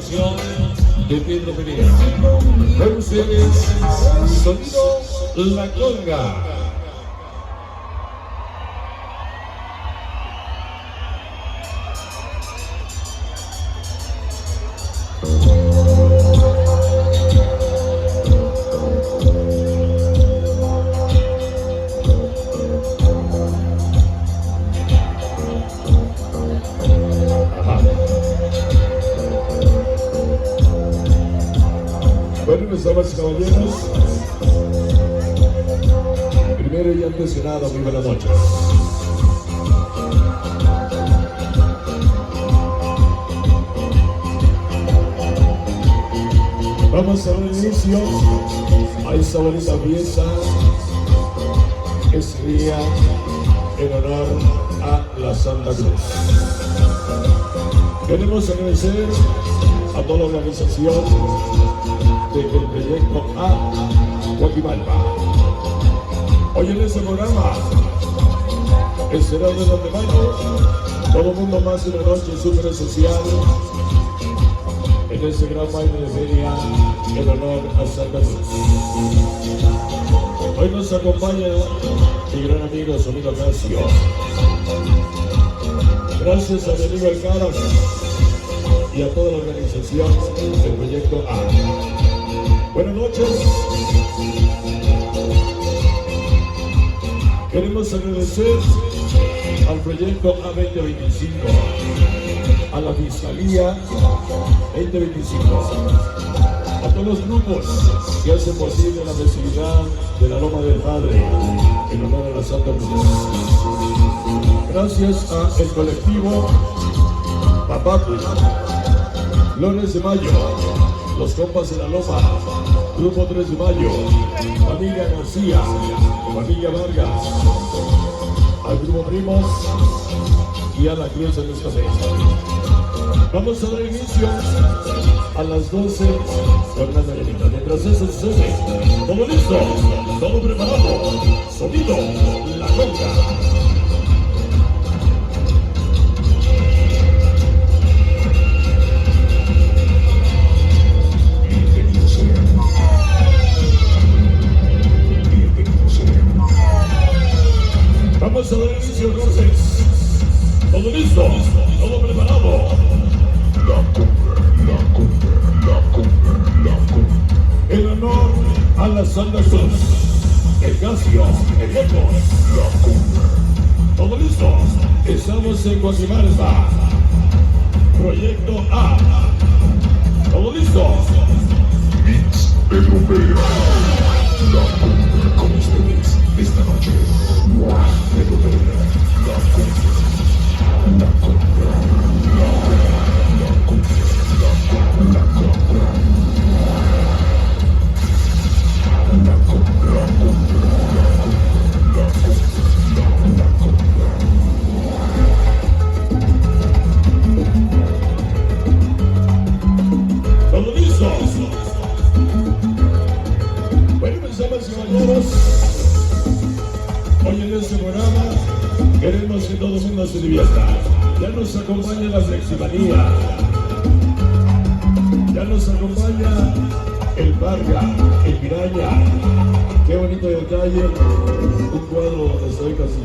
producción de Pedro Pereira. Con ustedes, sonido La Conga. Bueno, mis damas y caballeros, primero y antes que nada, muy buenas noches. Vamos a dar inicio a esta bonita fiesta que sería en honor a la Santa Cruz. Queremos agradecer a toda la organización del proyecto A Guaquimalpa. Hoy en este programa, que será el 2 de mayo, todo el mundo más una noche súper especial en este gran baile de feria en honor a Santa Cruz. Hoy nos acompaña mi gran amigo Sonido Casio. Gracias a mi amigo El Cara y a toda la organización del proyecto A. Buenas noches. Queremos agradecer al proyecto A2025, a la Fiscalía 2025, a todos los grupos que hacen posible la festividad de la Loma del Padre en honor a la Santa Cruz. Gracias a el colectivo Papapu, Flores de Mayo, los compas de la Loma, Grupo 3 de Mayo, Familia García, Familia Vargas, al Grupo Primos y a la Cruz de los Cafés. Vamos a dar inicio a las 12 con la mañanita. Mientras eso sucede, todo listo, todo preparado, sonido La Conga. Vamos a dar inicio entonces. Todo listo, todo preparado. La Conga, la Conga, la Conga, la Conga. En honor a la Santa Cruz, el Casio, el Eco, la Conga. Todo listo. Estamos en Guaquimalpa. Proyecto A. Todo listo. Mix Pedro Pereira. La Conga con ustedes esta noche. Pedro Pereira, la Conga, la Conga, la Conga, la Conga, la Conga, la Conga. ¿Todo listo? Bueno, pensamos y caballeros, hoy en este programa queremos que todo el mundo se divierta. Ya nos acompaña la Fleximanía, ya nos acompaña el Varga, el Piraña. Qué bonito detalle, un cuadro donde estoy con su